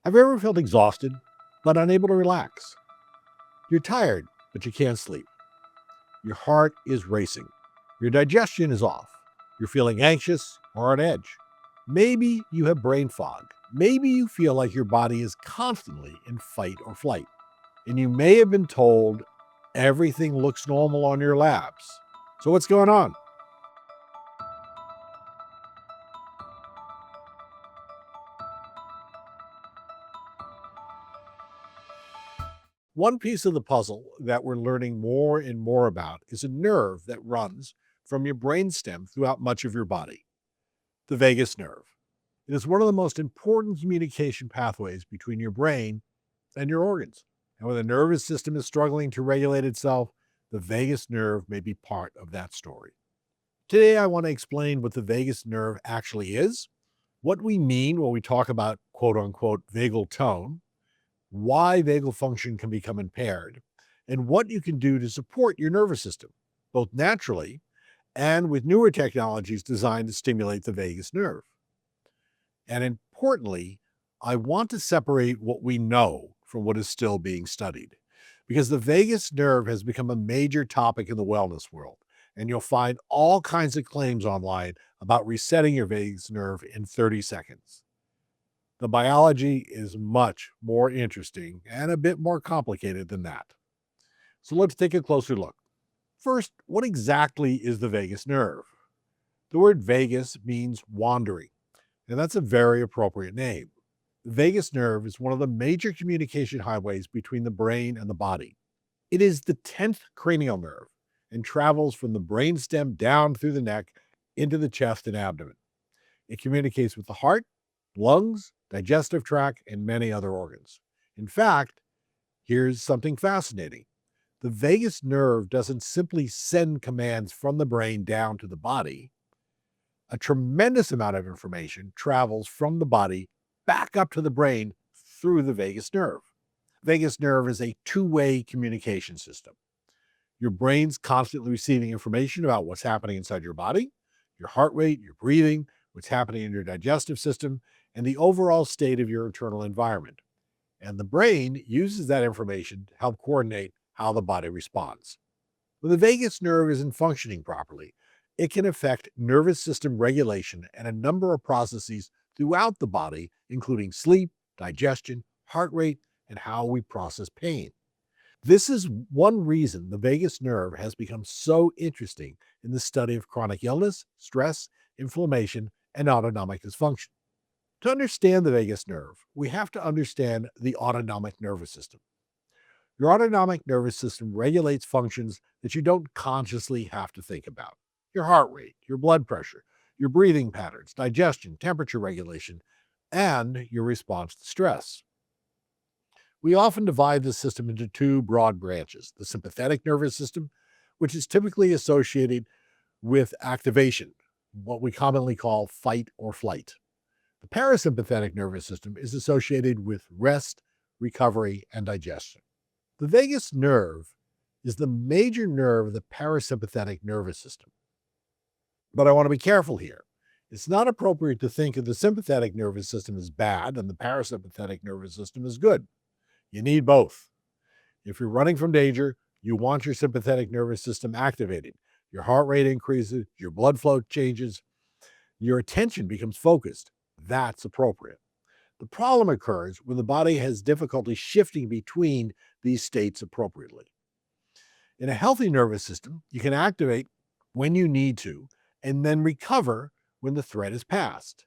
Have you ever felt exhausted but unable to relax? You're tired, but you can't sleep. Your heart is racing. Your digestion is off. You're feeling anxious or on edge. Maybe you have brain fog. Maybe you feel like your body is constantly in fight or flight. And you may have been told everything looks normal on your labs. So what's going on? One piece of the puzzle that we're learning more and more about is a nerve that runs from your brainstem throughout much of your body, the vagus nerve. It is one of the most important communication pathways between your brain and your organs. And when the nervous system is struggling to regulate itself, the vagus nerve may be part of that story. Today, I want to explain what the vagus nerve actually is, what we mean when we talk about quote unquote vagal tone, why vagal function can become impaired, and what you can do to support your nervous system, both naturally and with newer technologies designed to stimulate the vagus nerve. And importantly, I want to separate what we know from what is still being studied, because the vagus nerve has become a major topic in the wellness world, and you'll find all kinds of claims online about resetting your vagus nerve in 30 seconds. The biology is much more interesting and a bit more complicated than that. So let's take a closer look. First, what exactly is the vagus nerve? The word vagus means wandering, and that's a very appropriate name. The vagus nerve is one of the major communication highways between the brain and the body. It is the 10th cranial nerve and travels from the brainstem down through the neck into the chest and abdomen. It communicates with the heart, lungs, digestive tract, and many other organs. In fact, here's something fascinating. The vagus nerve doesn't simply send commands from the brain down to the body. A tremendous amount of information travels from the body back up to the brain through the vagus nerve. Vagus nerve is a two-way communication system. Your brain's constantly receiving information about what's happening inside your body, your heart rate, your breathing, what's happening in your digestive system, and the overall state of your internal environment. And the brain uses that information to help coordinate how the body responds. When the vagus nerve isn't functioning properly, it can affect nervous system regulation and a number of processes throughout the body, including sleep, digestion, heart rate, and how we process pain. This is one reason the vagus nerve has become so interesting in the study of chronic illness, stress, inflammation, and autonomic dysfunction. To understand the vagus nerve, we have to understand the autonomic nervous system. Your autonomic nervous system regulates functions that you don't consciously have to think about. Your heart rate, your blood pressure, your breathing patterns, digestion, temperature regulation, and your response to stress. We often divide the system into two broad branches: the sympathetic nervous system, which is typically associated with activation, what we commonly call fight or flight. The parasympathetic nervous system is associated with rest, recovery, and digestion. The vagus nerve is the major nerve of the parasympathetic nervous system. But I want to be careful here. It's not appropriate to think of the sympathetic nervous system as bad and the parasympathetic nervous system as good. You need both. If you're running from danger, you want your sympathetic nervous system activated. Your heart rate increases, your blood flow changes, your attention becomes focused. That's appropriate. The problem occurs when the body has difficulty shifting between these states appropriately. In a healthy nervous system, you can activate when you need to and then recover when the threat is past.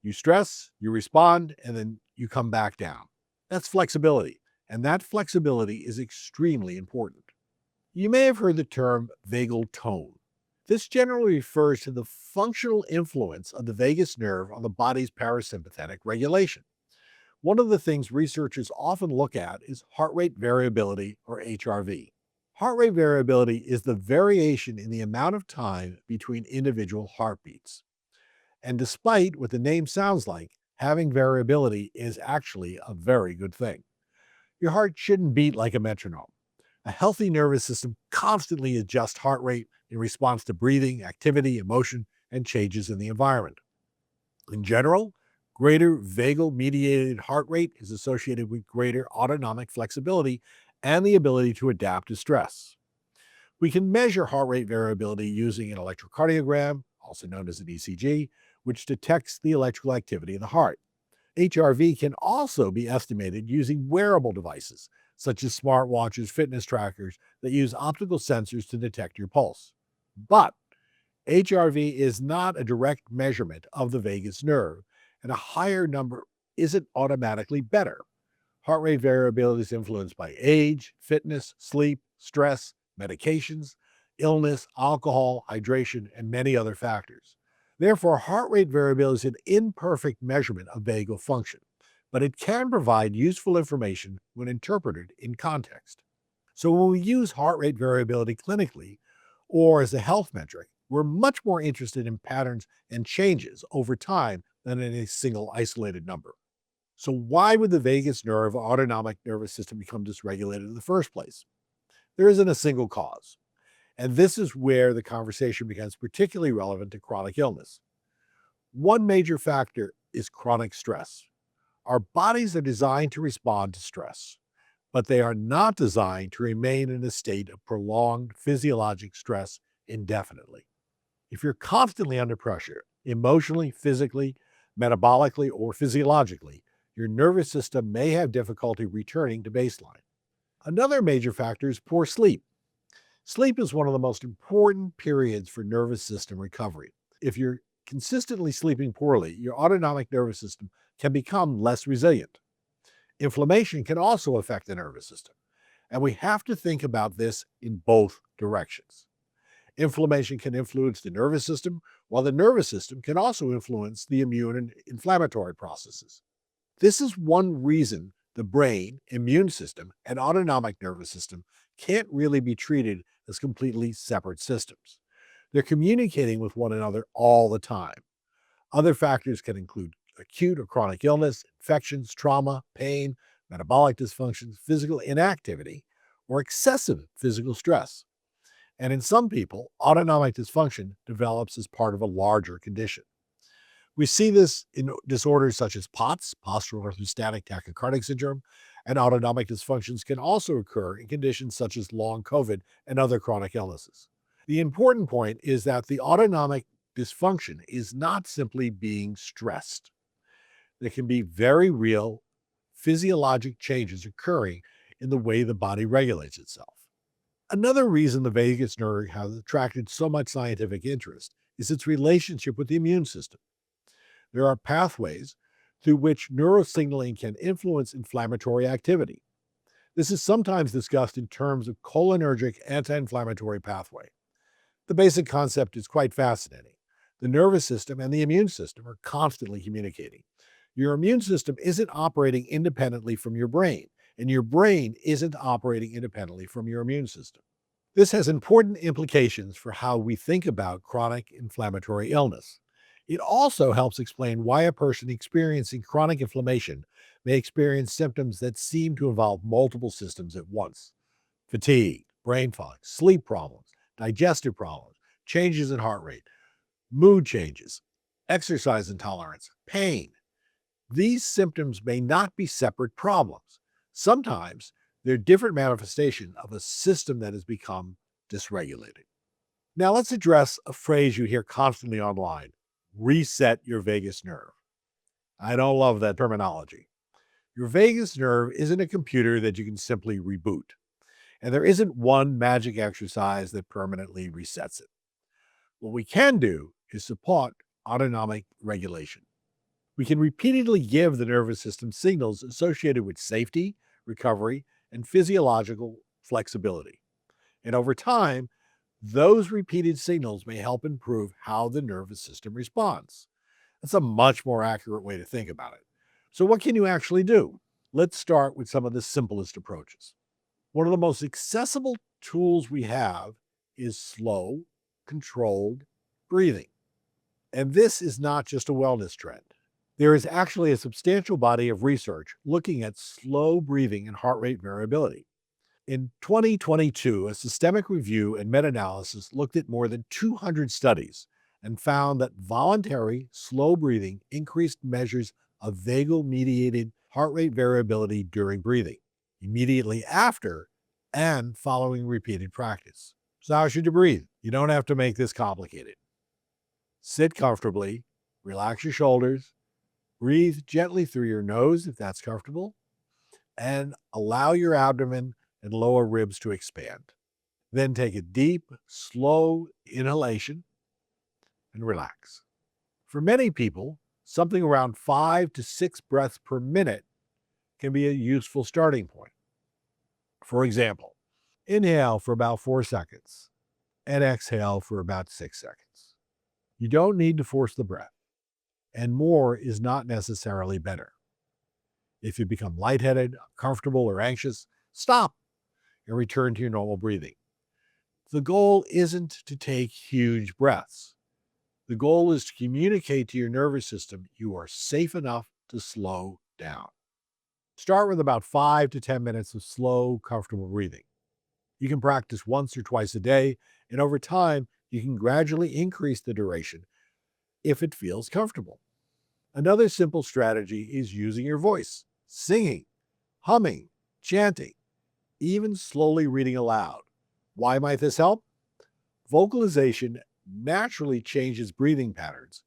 You stress, you respond, and then you come back down. That's flexibility, and that flexibility is extremely important. You may have heard the term vagal tone. This generally refers to the functional influence of the vagus nerve on the body's parasympathetic regulation. One of the things researchers often look at is heart rate variability, or HRV. Heart rate variability is the variation in the amount of time between individual heartbeats. And despite what the name sounds like, having variability is actually a very good thing. Your heart shouldn't beat like a metronome. A healthy nervous system constantly adjusts heart rate in response to breathing, activity, emotion, and changes in the environment. In general, Greater vagal mediated heart rate is associated with greater autonomic flexibility and the ability to adapt to stress. We can measure heart rate variability using an electrocardiogram, also known as an ECG, which detects the electrical activity in the heart. HRV can also be estimated using wearable devices, such as smartwatches, fitness trackers that use optical sensors to detect your pulse. But HRV is not a direct measurement of the vagus nerve, and a higher number isn't automatically better. Heart rate variability is influenced by age, fitness, sleep, stress, medications, illness, alcohol, hydration, and many other factors. Therefore, heart rate variability is an imperfect measurement of vagal function, but it can provide useful information when interpreted in context. So, when we use heart rate variability clinically or as a health metric, we're much more interested in patterns and changes over time than in a single isolated number. So, why would the vagus nerve or autonomic nervous system become dysregulated in the first place? There isn't a single cause. And this is where the conversation becomes particularly relevant to chronic illness. One major factor is chronic stress. Our bodies are designed to respond to stress, but they are not designed to remain in a state of prolonged physiologic stress indefinitely. If you're constantly under pressure, emotionally, physically, metabolically, or physiologically, your nervous system may have difficulty returning to baseline. Another major factor is poor sleep. Sleep is one of the most important periods for nervous system recovery. If you're consistently sleeping poorly, your autonomic nervous system can become less resilient. Inflammation can also affect the nervous system, and we have to think about this in both directions. Inflammation can influence the nervous system, while the nervous system can also influence the immune and inflammatory processes. This is one reason the brain, immune system, and autonomic nervous system can't really be treated as completely separate systems. They're communicating with one another all the time. Other factors can include acute or chronic illness, infections, trauma, pain, metabolic dysfunctions, physical inactivity, or excessive physical stress. And in some people, autonomic dysfunction develops as part of a larger condition. We see this in disorders such as POTS, postural orthostatic tachycardic syndrome, and autonomic dysfunctions can also occur in conditions such as long COVID and other chronic illnesses. The important point is that the autonomic dysfunction is not simply being stressed. There can be very real physiologic changes occurring in the way the body regulates itself. Another reason the vagus nerve has attracted so much scientific interest is its relationship with the immune system. There are pathways through which neurosignaling can influence inflammatory activity. This is sometimes discussed in terms of cholinergic anti-inflammatory pathway. The basic concept is quite fascinating. The nervous system and the immune system are constantly communicating. Your immune system isn't operating independently from your brain, and your brain isn't operating independently from your immune system. This has important implications for how we think about chronic inflammatory illness. It also helps explain why a person experiencing chronic inflammation may experience symptoms that seem to involve multiple systems at once: fatigue, brain fog, sleep problems, digestive problems, changes in heart rate, mood changes, exercise intolerance, pain. These symptoms may not be separate problems. Sometimes they're different manifestations of a system that has become dysregulated. Now let's address a phrase you hear constantly online: reset your vagus nerve. I don't love that terminology. Your vagus nerve isn't a computer that you can simply reboot, and there isn't one magic exercise that permanently resets it. What we can do is support autonomic regulation. We can repeatedly give the nervous system signals associated with safety, recovery, and physiological flexibility. And over time, those repeated signals may help improve how the nervous system responds. That's a much more accurate way to think about it. So, what can you actually do? Let's start with some of the simplest approaches. One of the most accessible tools we have is slow, controlled breathing. And this is not just a wellness trend. There is actually a substantial body of research looking at slow breathing and heart rate variability. In 2022, a systemic review and meta-analysis looked at more than 200 studies and found that voluntary, slow breathing increased measures of vagal-mediated heart rate variability during breathing, immediately after and following repeated practice. So how should you breathe? You don't have to make this complicated. Sit comfortably, relax your shoulders, breathe gently through your nose if that's comfortable, and allow your abdomen and lower ribs to expand. Then take a deep, slow inhalation and relax. For many people, something around 5 to 6 breaths per minute can be a useful starting point. For example, inhale for about 4 seconds and exhale for about 6 seconds. You don't need to force the breath, and more is not necessarily better. If you become lightheaded, uncomfortable, or anxious, stop and return to your normal breathing. The goal isn't to take huge breaths. The goal is to communicate to your nervous system you are safe enough to slow down. Start with about 5 to 10 minutes of slow, comfortable breathing. You can practice once or twice a day, and over time, you can gradually increase the duration if it feels comfortable. Another simple strategy is using your voice, singing, humming, chanting, even slowly reading aloud. Why might this help? Vocalization naturally changes breathing patterns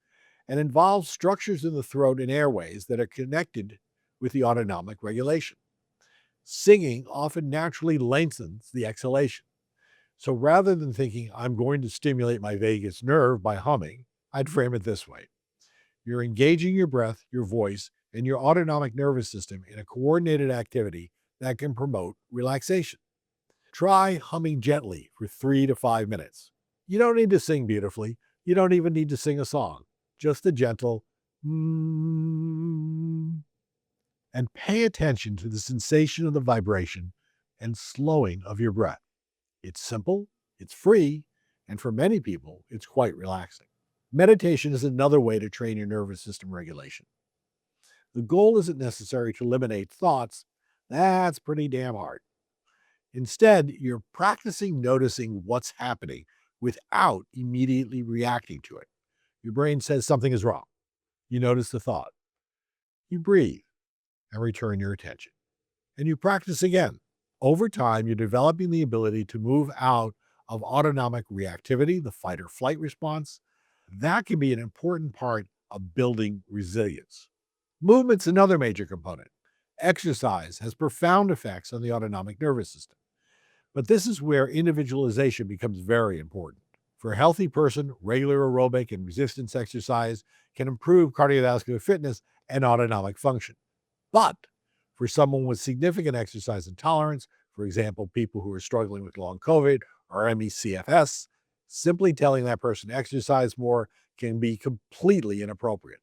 and involves structures in the throat and airways that are connected with the autonomic regulation. Singing often naturally lengthens the exhalation. So rather than thinking, I'm going to stimulate my vagus nerve by humming, I'd frame it this way. You're engaging your breath, your voice, and your autonomic nervous system in a coordinated activity that can promote relaxation. Try humming gently for 3 to 5 minutes. You don't need to sing beautifully. You don't even need to sing a song. Just a gentle mm, and pay attention to the sensation of the vibration and slowing of your breath. It's simple, it's free, and for many people, it's quite relaxing. Meditation is another way to train your nervous system regulation. The goal isn't necessary to eliminate thoughts. That's pretty damn hard. Instead, you're practicing noticing what's happening without immediately reacting to it. Your brain says something is wrong. You notice the thought. You breathe and return your attention. And you practice again. Over time, you're developing the ability to move out of autonomic reactivity, the fight or flight response. That can be an important part of building resilience. Movement's another major component. Exercise has profound effects on the autonomic nervous system. But this is where individualization becomes very important. For a healthy person, regular aerobic and resistance exercise can improve cardiovascular fitness and autonomic function. But for someone with significant exercise intolerance, for example, people who are struggling with long COVID or ME/CFS, simply telling that person to exercise more can be completely inappropriate.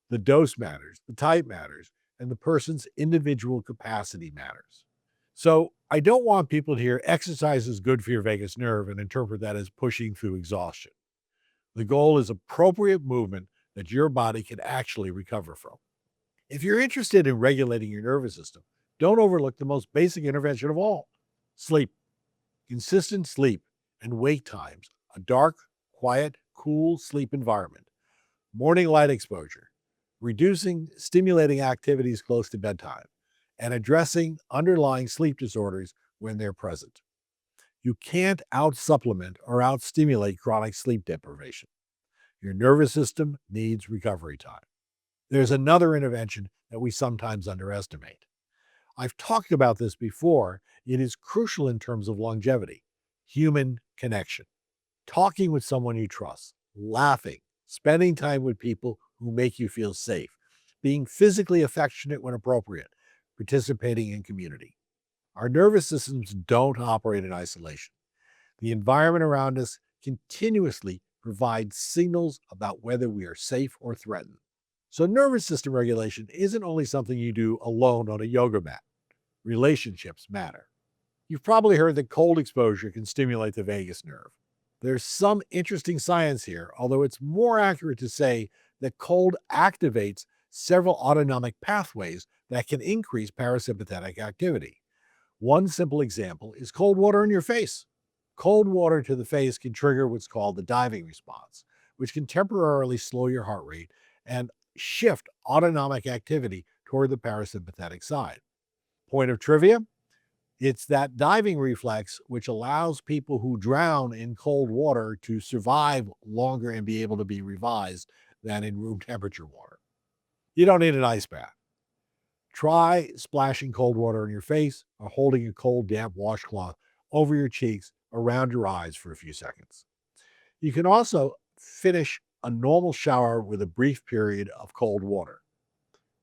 The dose matters, the type matters, and the person's individual capacity matters. So I don't want people to hear exercise is good for your vagus nerve and interpret that as pushing through exhaustion. The goal is appropriate movement that your body can actually recover from. If you're interested in regulating your nervous system, don't overlook the most basic intervention of all: sleep. Consistent sleep and wake times, a dark, quiet, cool sleep environment, morning light exposure, reducing stimulating activities close to bedtime, and addressing underlying sleep disorders when they're present. You can't out-supplement or out-stimulate chronic sleep deprivation. Your nervous system needs recovery time. There's another intervention that we sometimes underestimate. I've talked about this before. It is crucial in terms of longevity: human connection. Talking with someone you trust, laughing, spending time with people who make you feel safe, being physically affectionate when appropriate, participating in community. Our nervous systems don't operate in isolation. The environment around us continuously provides signals about whether we are safe or threatened. So nervous system regulation isn't only something you do alone on a yoga mat. Relationships matter. You've probably heard that cold exposure can stimulate the vagus nerve. There's some interesting science here, although it's more accurate to say that cold activates several autonomic pathways that can increase parasympathetic activity. One simple example is cold water in your face. Cold water to the face can trigger what's called the diving response, which can temporarily slow your heart rate and shift autonomic activity toward the parasympathetic side. Point of trivia: it's that diving reflex which allows people who drown in cold water to survive longer and be able to be revised than in room temperature water. You don't need an ice bath. Try splashing cold water on your face or holding a cold, damp washcloth over your cheeks, around your eyes for a few seconds. You can also finish a normal shower with a brief period of cold water.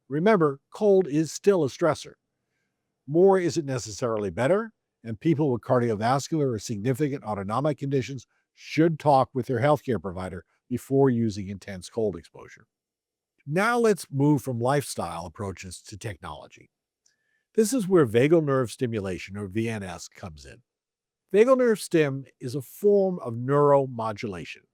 Remember, cold is still a stressor. More isn't necessarily better, and people with cardiovascular or significant autonomic conditions should talk with their healthcare provider before using intense cold exposure. Now let's move from lifestyle approaches to technology. This is where vagal nerve stimulation, or VNS, comes in. Vagal nerve stim is a form of neuromodulation.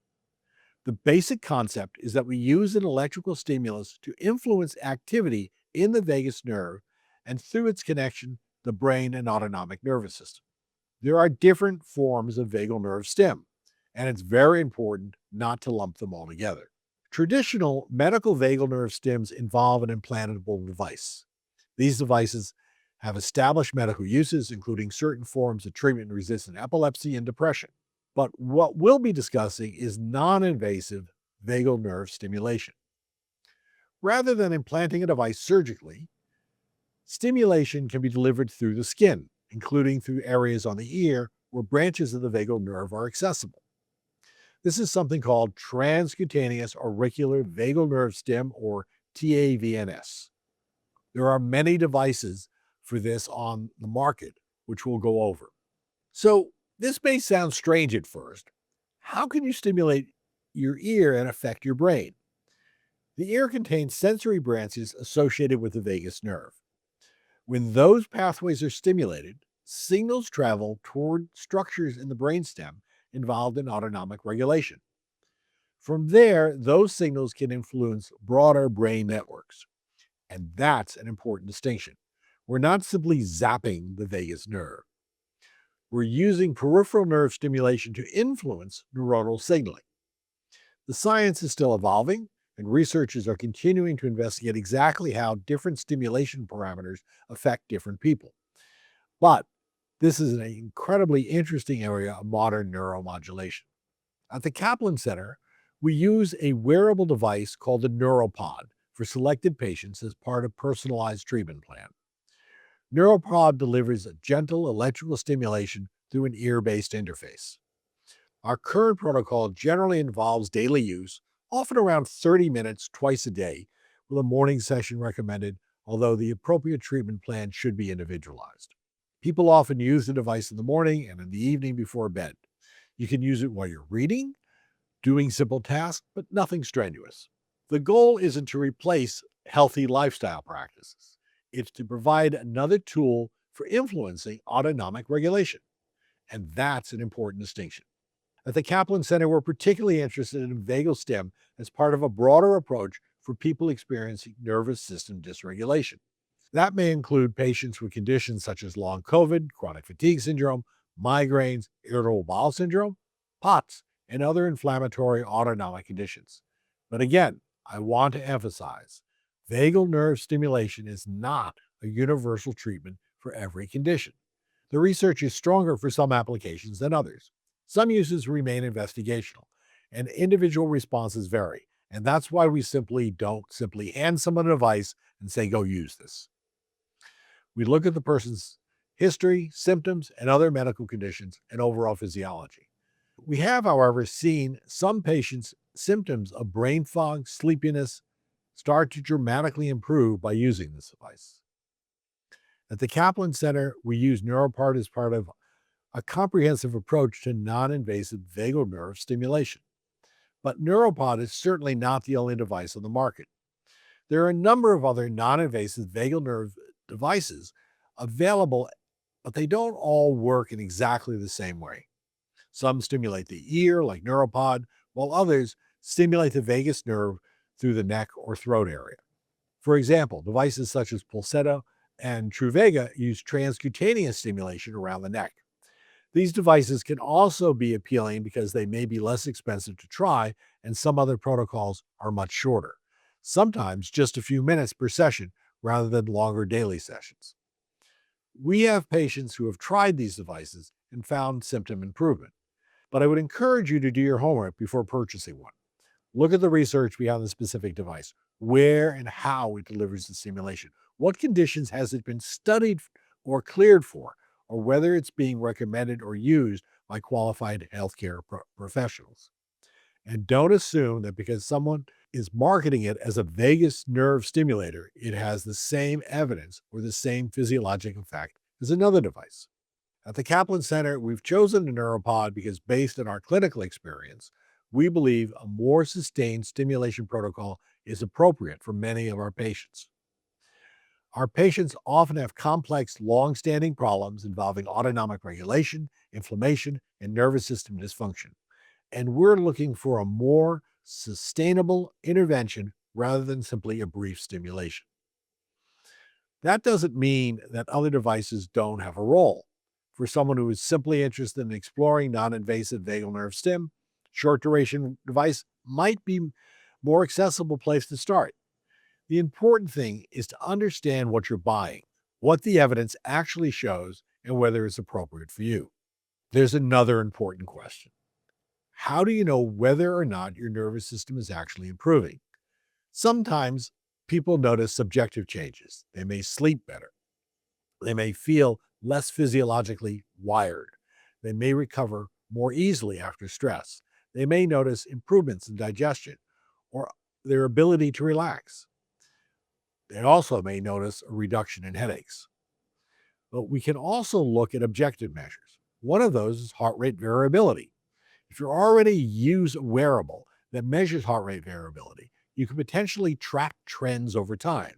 The basic concept is that we use an electrical stimulus to influence activity in the vagus nerve and through its connection, the brain and autonomic nervous system. There are different forms of vagal nerve stim, and it's very important not to lump them all together. Traditional medical vagal nerve stims involve an implantable device. These devices have established medical uses, including certain forms of treatment-resistant epilepsy and depression. But what we'll be discussing is non-invasive vagal nerve stimulation. Rather than implanting a device surgically, stimulation can be delivered through the skin, including through areas on the ear where branches of the vagal nerve are accessible. This is something called transcutaneous auricular vagal nerve stim, or taVNS. There are many devices for this on the market, which we'll go over. So, this may sound strange at first. How can you stimulate your ear and affect your brain? The ear contains sensory branches associated with the vagus nerve. When those pathways are stimulated, signals travel toward structures in the brainstem involved in autonomic regulation. From there, those signals can influence broader brain networks. And that's an important distinction. We're not simply zapping the vagus nerve. We're using peripheral nerve stimulation to influence neuronal signaling. The science is still evolving, and researchers are continuing to investigate exactly how different stimulation parameters affect different people. But this is an incredibly interesting area of modern neuromodulation. At the Kaplan Center, we use a wearable device called the Nuropod for selected patients as part of personalized treatment plan. Nuropod delivers a gentle electrical stimulation through an ear-based interface. Our current protocol generally involves daily use, often around 30 minutes twice a day, with a morning session recommended, although the appropriate treatment plan should be individualized. People often use the device in the morning and in the evening before bed. You can use it while you're reading, doing simple tasks, but nothing strenuous. The goal isn't to replace healthy lifestyle practices. It's to provide another tool for influencing autonomic regulation. And that's an important distinction. At the Kaplan Center, we're particularly interested in vagal stim as part of a broader approach for people experiencing nervous system dysregulation. That may include patients with conditions such as long COVID, chronic fatigue syndrome, migraines, irritable bowel syndrome, POTS, and other inflammatory autonomic conditions. But again, I want to emphasize, vagal nerve stimulation is not a universal treatment for every condition. The research is stronger for some applications than others. Some uses remain investigational, and individual responses vary. And that's why we don't simply hand someone a device and say, go use this. We look at the person's history, symptoms, and other medical conditions and overall physiology. We have, however, seen some patients' symptoms of brain fog, sleepiness start to dramatically improve by using this device. At the Kaplan Center, we use Nuropod as part of a comprehensive approach to non-invasive vagal nerve stimulation. But Nuropod is certainly not the only device on the market. There are a number of other non-invasive vagal nerve devices available, but they don't all work in exactly the same way. Some stimulate the ear, like Nuropod, while others stimulate the vagus nerve through the neck or throat area. For example, devices such as Pulsetto and Truvaga use transcutaneous stimulation around the neck. These devices can also be appealing because they may be less expensive to try, and some other protocols are much shorter. sometimes just a few minutes per session rather than longer daily sessions. We have patients who have tried these devices and found symptom improvement, but I would encourage you to do your homework before purchasing one. Look at the research behind the specific device, where and how it delivers the stimulation. What conditions has it been studied or cleared for, or whether it's being recommended or used by qualified healthcare professionals. And don't assume that because someone is marketing it as a vagus nerve stimulator, it has the same evidence or the same physiological effect as another device. At the Kaplan Center, we've chosen the Nuropod because, based on our clinical experience, we believe a more sustained stimulation protocol is appropriate for many of our patients. Our patients often have complex, long-standing problems involving autonomic regulation, inflammation, and nervous system dysfunction, and we're looking for a more sustainable intervention rather than simply a brief stimulation. That doesn't mean that other devices don't have a role. For someone who is simply interested in exploring non-invasive vagal nerve stim, short-duration device might be a more accessible place to start. The important thing is to understand what you're buying, what the evidence actually shows, and whether it's appropriate for you. There's another important question. How do you know whether or not your nervous system is actually improving? Sometimes people notice subjective changes. They may sleep better. They may feel less physiologically wired. They may recover more easily after stress. They may notice improvements in digestion or their ability to relax. They also may notice a reduction in headaches. But we can also look at objective measures. One of those is heart rate variability. If you already use a wearable that measures heart rate variability, you can potentially track trends over time.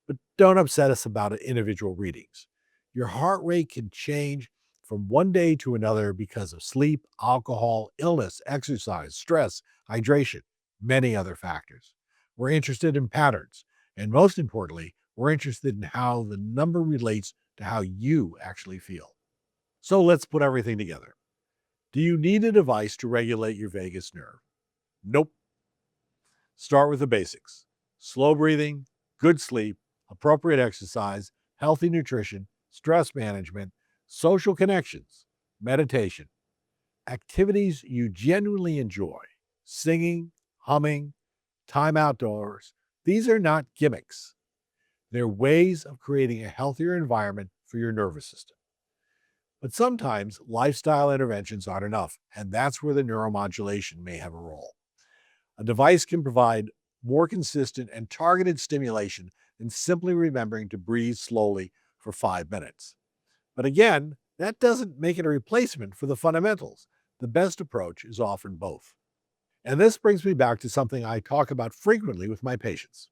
But don't upset us about individual readings. Your heart rate can change from one day to another because of sleep, alcohol, illness, exercise, stress, hydration, many other factors. We're interested in patterns, and most importantly, we're interested in how the number relates to how you actually feel. So let's put everything together. Do you need a device to regulate your vagus nerve? Nope. Start with the basics: slow breathing, good sleep, appropriate exercise, healthy nutrition, stress management, social connections, meditation, activities you genuinely enjoy, singing, humming, time outdoors. These are not gimmicks. They're ways of creating a healthier environment for your nervous system. But sometimes lifestyle interventions aren't enough, and that's where the neuromodulation may have a role. A device can provide more consistent and targeted stimulation than simply remembering to breathe slowly for 5 minutes. But again, that doesn't make it a replacement for the fundamentals. The best approach is often both. And this brings me back to something I talk about frequently with my patients.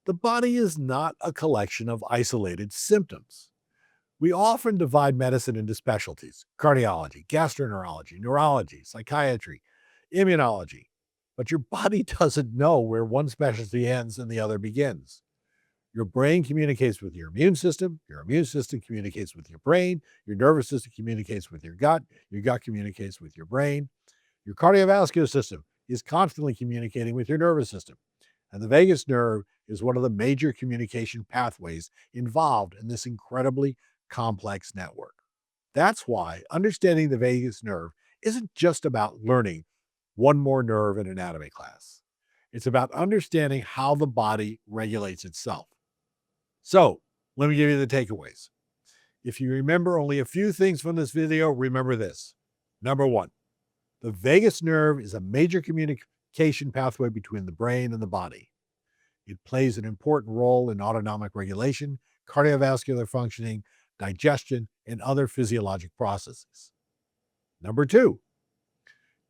The body is not a collection of isolated symptoms. We often divide medicine into specialties: cardiology, gastroenterology, neurology, psychiatry, immunology. But your body doesn't know where one specialty ends and the other begins. Your brain communicates with your immune system communicates with your brain, your nervous system communicates with your gut communicates with your brain. Your cardiovascular system is constantly communicating with your nervous system. And the vagus nerve is one of the major communication pathways involved in this incredibly complex network. That's why understanding the vagus nerve isn't just about learning one more nerve in anatomy class. It's about understanding how the body regulates itself. So, let me give you the takeaways. If you remember only a few things from this video, remember this. Number one, the vagus nerve is a major communication pathway between the brain and the body. It plays an important role in autonomic regulation, cardiovascular functioning, digestion, and other physiologic processes. Number two,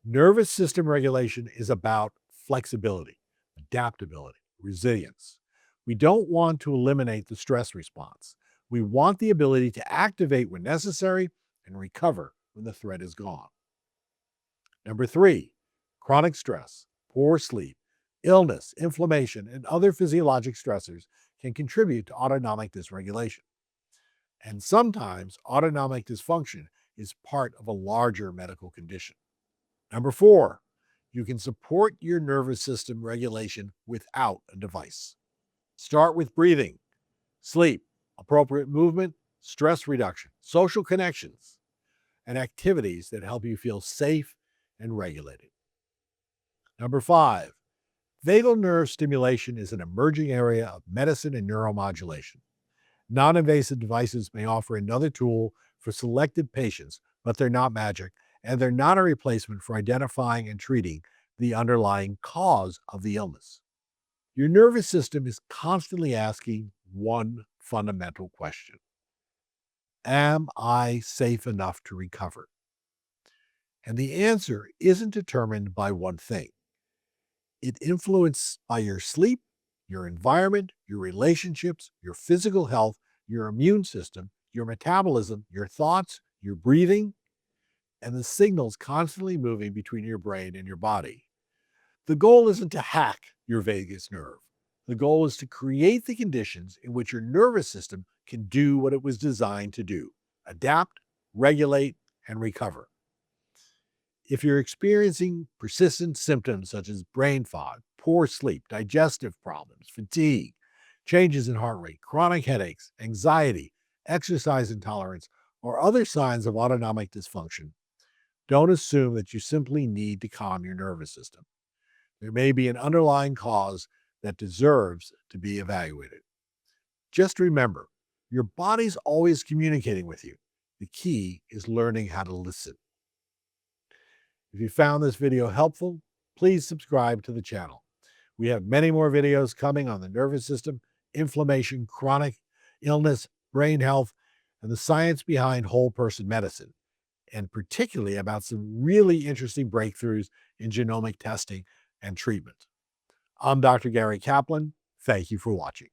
nervous system regulation is about flexibility, adaptability, resilience. We don't want to eliminate the stress response. We want the ability to activate when necessary and recover when the threat is gone. Number three, chronic stress, poor sleep, illness, inflammation, and other physiologic stressors can contribute to autonomic dysregulation. And sometimes autonomic dysfunction is part of a larger medical condition. Number four, You can support your nervous system regulation without a device. Start with breathing, sleep, appropriate movement, stress reduction, social connections, and activities that help you feel safe and regulated. Number 5, vagal nerve stimulation is an emerging area of medicine and neuromodulation. Non-invasive devices may offer another tool for selected patients, but they're not magic, and they're not a replacement for identifying and treating the underlying cause of the illness. Your nervous system is constantly asking one fundamental question: am I safe enough to recover? And the answer isn't determined by one thing. It's influenced by your sleep, your environment, your relationships, your physical health, your immune system, your metabolism, your thoughts, your breathing, and the signals constantly moving between your brain and your body. The goal isn't to hack your vagus nerve. The goal is to create the conditions in which your nervous system can do what it was designed to do: adapt, regulate, and recover. If you're experiencing persistent symptoms such as brain fog, poor sleep, digestive problems, fatigue, changes in heart rate, chronic headaches, anxiety, exercise intolerance, or other signs of autonomic dysfunction, don't assume that you simply need to calm your nervous system. There may be an underlying cause that deserves to be evaluated. Just remember, your body's always communicating with you. The key is learning how to listen. If you found this video helpful, please subscribe to the channel. We have many more videos coming on the nervous system, inflammation, chronic illness, brain health, and the science behind whole person medicine, and particularly about some really interesting breakthroughs in genomic testing and treatment. I'm Dr. Gary Kaplan. Thank you for watching.